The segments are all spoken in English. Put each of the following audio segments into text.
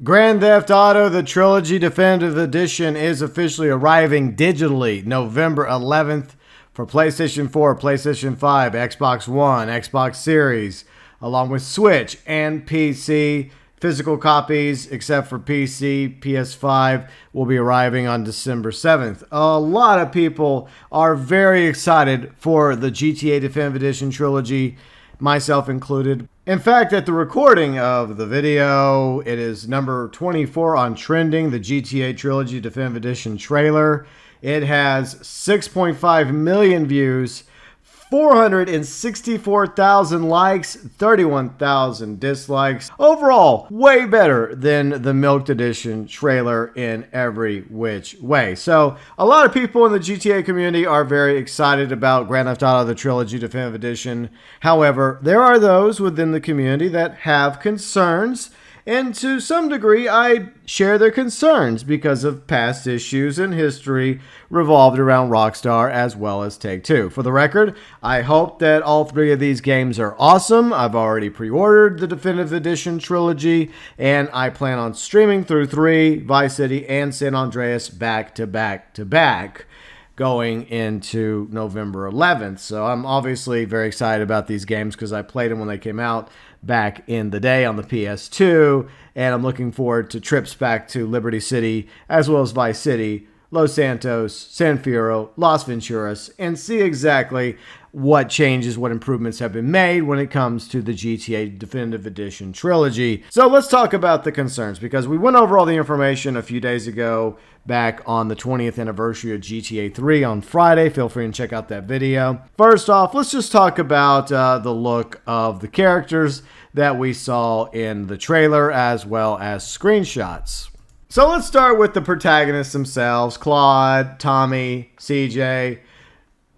Grand Theft Auto, the Trilogy Definitive Edition is officially arriving digitally November 11th for PlayStation 4, PlayStation 5, Xbox One, Xbox Series, along with Switch and PC. Physical copies, except for PC, PS5, will be arriving on December 7th. A lot of people are very excited for the GTA Definitive Edition Trilogy, myself included. In fact, at the recording of the video, it is number 24 on Trending, the GTA Trilogy Definitive Edition trailer. It has 6.5 million views, 464,000 likes, 31,000 dislikes. Overall, way better than the Milked Edition trailer in every which way. So, a lot of people in the GTA community are very excited about Grand Theft Auto the Trilogy Definitive Edition. However, there are those within the community that have concerns. And to some degree, I share their concerns because of past issues and history revolved around Rockstar as well as Take-Two. For the record, I hope that all three of these games are awesome. I've already pre-ordered the Definitive Edition trilogy, and I plan on streaming through 3, Vice City, and San Andreas back to back to back going into November 11th. So I'm obviously very excited about these games because I played them when they came out back in the day on the PS2, and I'm looking forward to trips back to Liberty City as well as Vice City, Los Santos, San Fierro, Las Venturas, and see exactly what changes, what improvements have been made when it comes to the GTA Definitive Edition trilogy. So let's talk about the concerns, because we went over all the information a few days ago back on the 20th anniversary of GTA 3 on Friday. Feel free to check out that video. First off, let's just talk about the look of the characters that we saw in the trailer as well as screenshots. So let's start with the protagonists themselves, Claude, Tommy, CJ.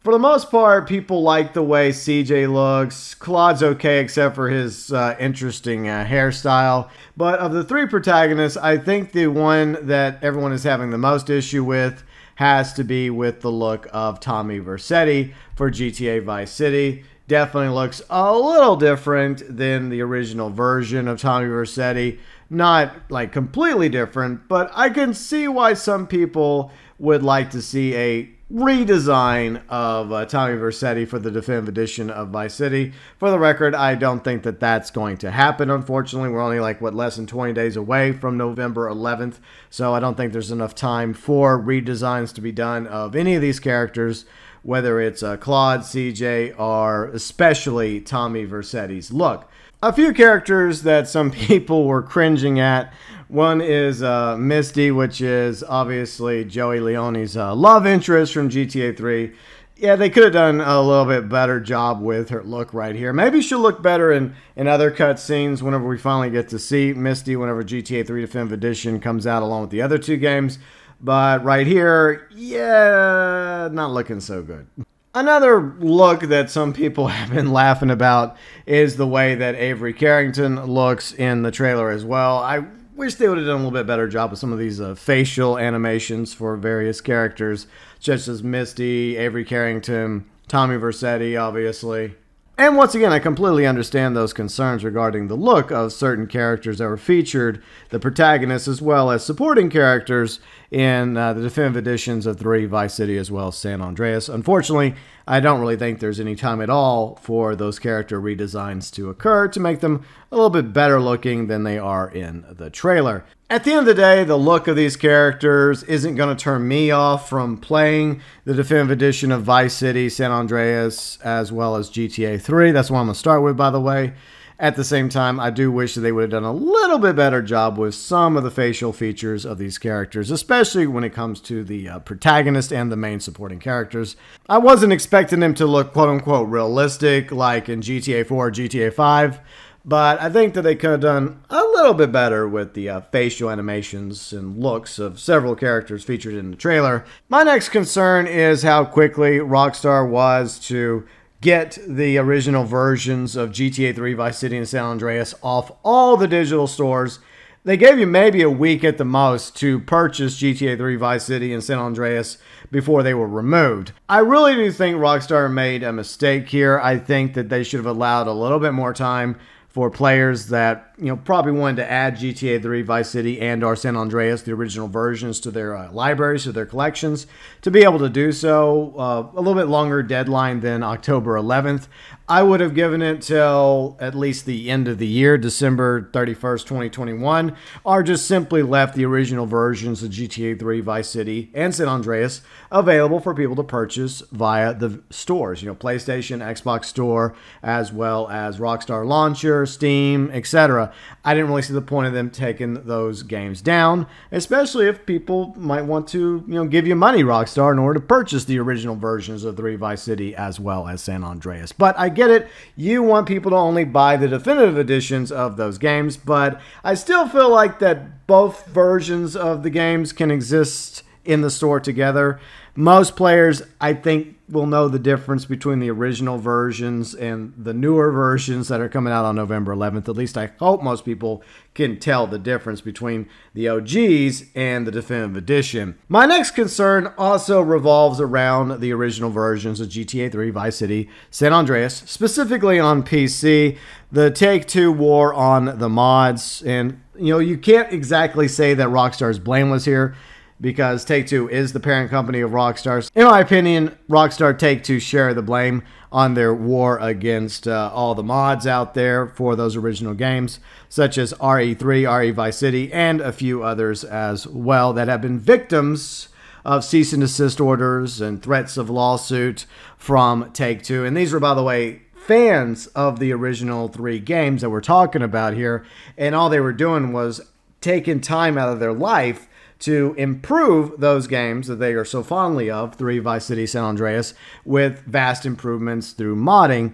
For the most part, people like the way CJ looks. Claude's okay except for his interesting hairstyle. But of the three protagonists, I think the one that everyone is having the most issue with has to be with the look of Tommy Vercetti for GTA Vice City. Definitely looks a little different than the original version of Tommy Vercetti. Not like completely different, but I can see why some people would like to see a redesign of Tommy Vercetti for the Definitive Edition of Vice City. For the record, I don't think that that's going to happen, unfortunately. We're only less than 20 days away from November 11th, so I don't think there's enough time for redesigns to be done of any of these characters, whether it's Claude, CJ, or especially Tommy Vercetti's look. A few characters that some people were cringing at. One is Misty, which is obviously Joey Leone's love interest from GTA 3. Yeah, they could have done a little bit better job with her look right here. Maybe she'll look better in other cutscenes whenever we finally get to see Misty, whenever GTA 3 Definitive Edition comes out along with the other two games. But right here, yeah, not looking so good. Another look that some people have been laughing about is the way that Avery Carrington looks in the trailer as well. I wish they would have done a little bit better job with some of these facial animations for various characters, such as Misty, Avery Carrington, Tommy Vercetti, obviously. And once again, I completely understand those concerns regarding the look of certain characters that were featured, the protagonists as well as supporting characters in the Definitive Editions of 3, Vice City, as well as San Andreas. Unfortunately, I don't really think there's any time at all for those character redesigns to occur to make them a little bit better looking than they are in the trailer. At the end of the day, the look of these characters isn't going to turn me off from playing the Definitive Edition of Vice City, San Andreas, as well as GTA 3. That's what I'm going to start with, by the way. At the same time, I do wish that they would have done a little bit better job with some of the facial features of these characters, especially when it comes to the protagonist and the main supporting characters. I wasn't expecting them to look quote-unquote realistic like in GTA 4 or GTA 5, but I think that they could have done a little bit better with the facial animations and looks of several characters featured in the trailer. My next concern is how quickly Rockstar was to get the original versions of GTA 3, Vice City, and San Andreas off all the digital stores. They gave you maybe a week at the most to purchase GTA 3, Vice City, and San Andreas before they were removed. I really do think Rockstar made a mistake here. I think that they should have allowed a little bit more time for players that probably wanted to add GTA 3, Vice City, and or San Andreas, the original versions, to their libraries, to their collections, to be able to do so. A little bit longer deadline than October 11th. I would have given it till at least the end of the year, December 31st, 2021, or just simply left the original versions of GTA 3, Vice City, and San Andreas available for people to purchase via the stores, PlayStation, Xbox Store, as well as Rockstar Launcher, Steam, etc. I didn't really see the point of them taking those games down, especially if people might want to, give you money, Rockstar, in order to purchase the original versions of 3 Vice City as well as San Andreas. But I get it. You want people to only buy the definitive editions of those games, but I still feel like that both versions of the games can exist in the store together. Most players, I think, will know the difference between the original versions and the newer versions that are coming out on November 11th. At least I hope most people can tell the difference between the OGs and the definitive edition. My next concern also revolves around the original versions of GTA 3, Vice City, San Andreas, specifically on PC. The Take-Two war on the mods, and you can't exactly say that Rockstar is blameless here, because Take-Two is the parent company of Rockstar. In my opinion, Rockstar Take-Two share the blame on their war against all the mods out there for those original games, such as RE3, RE Vice City, and a few others as well that have been victims of cease and desist orders and threats of lawsuit from Take-Two. And these were, by the way, fans of the original 3 games that we're talking about here, and all they were doing was taking time out of their life to improve those games that they are so fondly of, 3 Vice City, San Andreas, with vast improvements through modding.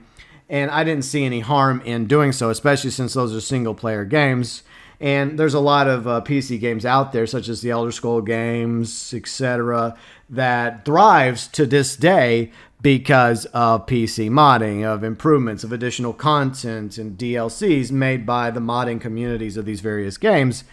And I didn't see any harm in doing so, especially since those are single-player games. And there's a lot of PC games out there, such as the Elder Scrolls games, etc., that thrives to this day because of PC modding, of improvements, of additional content and DLCs made by the modding communities of these various games,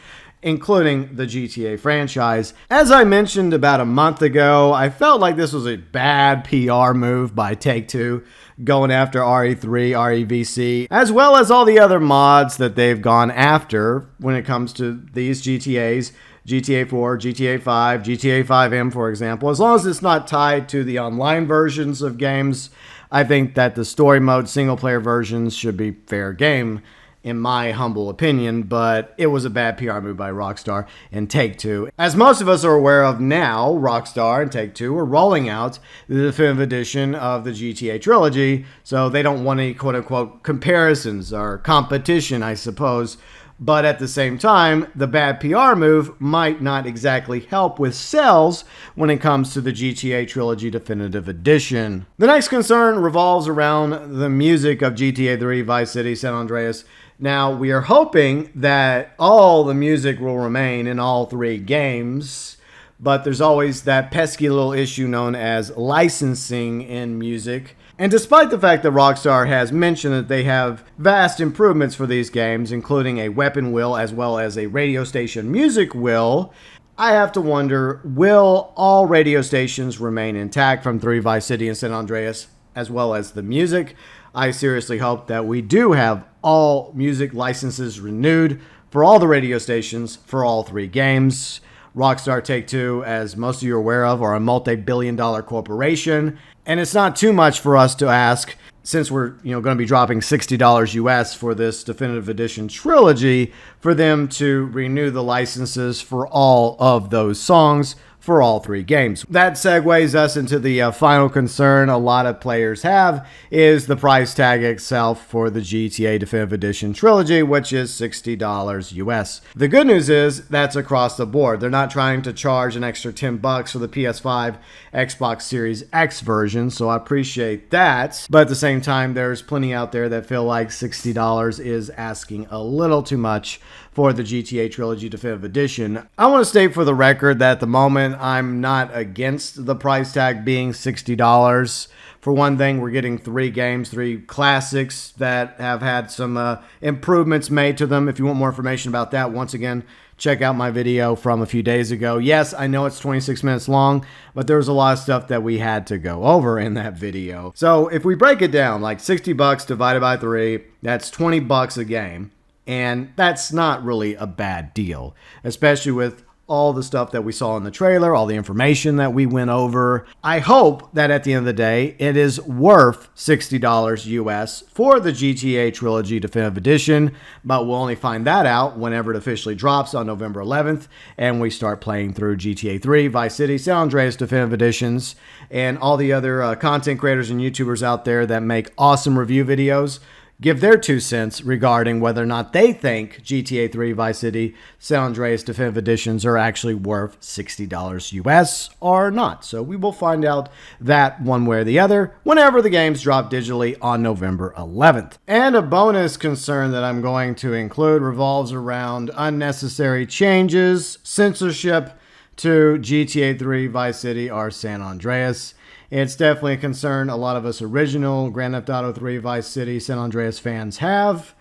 including the GTA franchise. As I mentioned about a month ago, I felt like this was a bad PR move by Take-Two, going after RE3, REVC, as well as all the other mods that they've gone after when it comes to these GTAs, GTA 4, GTA 5, GTA 5M, for example. As long as it's not tied to the online versions of games, I think that the story mode single-player versions should be fair game, in my humble opinion, but it was a bad PR move by Rockstar and Take-Two. As most of us are aware of now, Rockstar and Take-Two are rolling out the definitive edition of the GTA Trilogy, so they don't want any quote-unquote comparisons or competition, I suppose. But at the same time, the bad PR move might not exactly help with sales when it comes to the GTA Trilogy Definitive Edition. The next concern revolves around the music of GTA 3, Vice City, San Andreas. Now, we are hoping that all the music will remain in all 3 games, but there's always that pesky little issue known as licensing in music. And despite the fact that Rockstar has mentioned that they have vast improvements for these games, including a weapon wheel as well as a radio station music wheel, I have to wonder, will all radio stations remain intact from 3 Vice City and San Andreas, as well as the music? I seriously hope that we do have all music licenses renewed for all the radio stations for all 3 games. Rockstar Take-Two, as most of you are aware of, are a multi-billion-dollar corporation, and it's not too much for us to ask, since we're going to be dropping $60 US for this definitive edition trilogy, for them to renew the licenses for all of those songs for all 3 games. That segues us into the final concern a lot of players have, is the price tag itself for the GTA Definitive Edition Trilogy, which is $60 US. The good news is that's across the board. They're not trying to charge an extra $10 for the PS5, Xbox Series X version, so I appreciate that. But at the same time, there's plenty out there that feel like $60 is asking a little too much for the GTA Trilogy Definitive Edition. I want to state for the record that at the moment, I'm not against the price tag being $60. For one thing, we're getting 3 games, 3 classics that have had some improvements made to them. If you want more information about that, once again, check out my video from a few days ago. Yes, I know it's 26 minutes long, but there was a lot of stuff that we had to go over in that video. So if we break it down, like 60 bucks divided by 3, that's 20 bucks a game. And that's not really a bad deal, especially with all the stuff that we saw in the trailer, all the information that we went over. I hope that at the end of the day, it is worth $60 US for the GTA Trilogy Definitive Edition, but we'll only find that out whenever it officially drops on November 11th, and we start playing through GTA 3, Vice City, San Andreas Definitive Editions, and all the other content creators and YouTubers out there that make awesome review videos give their 2 cents regarding whether or not they think GTA 3, Vice City, San Andreas Definitive Editions are actually worth $60 US or not. So we will find out that one way or the other whenever the games drop digitally on November 11th. And a bonus concern that I'm going to include revolves around unnecessary changes, censorship to GTA 3, Vice City, or San Andreas. It's definitely a concern a lot of us original Grand Theft Auto 3 Vice City San Andreas fans have,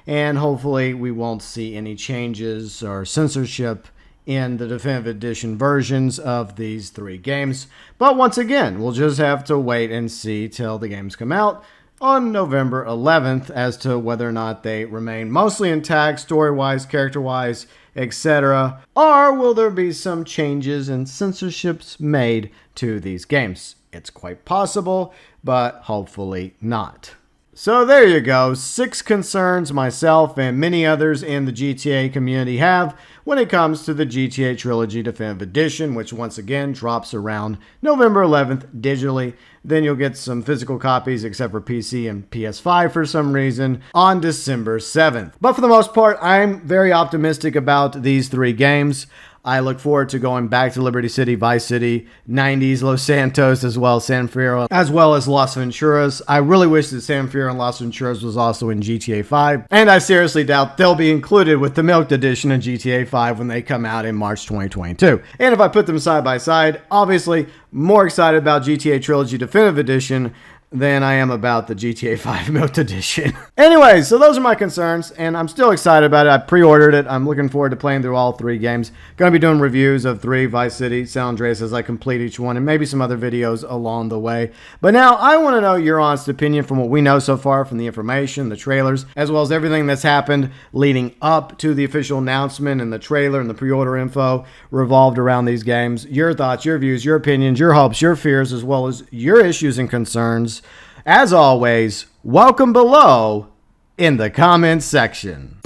and hopefully we won't see any changes or censorship in the Definitive Edition versions of these 3 games. But once again, we'll just have to wait and see till the games come out on November 11th as to whether or not they remain mostly intact, story-wise, character-wise, etc. Or will there be some changes and censorships made to these games? It's quite possible, but hopefully not. So there you go, 6 concerns myself and many others in the GTA community have when it comes to the GTA Trilogy Definitive Edition, which once again drops around November 11th digitally. Then you'll get some physical copies, except for PC and PS5 for some reason, on December 7th. But for the most part, I'm very optimistic about these 3 games. I look forward to going back to Liberty City, Vice City, 90s, Los Santos, as well as San Fierro, as well as Las Venturas. I really wish that San Fierro and Las Venturas was also in GTA 5, and I seriously doubt they'll be included with the Milked Edition of GTA 5 when they come out in March 2022. And if I put them side by side, obviously more excited about GTA Trilogy Definitive Edition than I am about the GTA 5 Milked Edition. Anyway, so those are my concerns, and I'm still excited about it. I pre-ordered it. I'm looking forward to playing through all 3 games. Going to be doing reviews of 3, Vice City, San Andreas as I complete each one, and maybe some other videos along the way. But now I want to know your honest opinion from what we know so far from the information, the trailers, as well as everything that's happened leading up to the official announcement and the trailer and the pre-order info revolved around these games. Your thoughts, your views, your opinions, your hopes, your fears, as well as your issues and concerns. As always, welcome below in the comments section.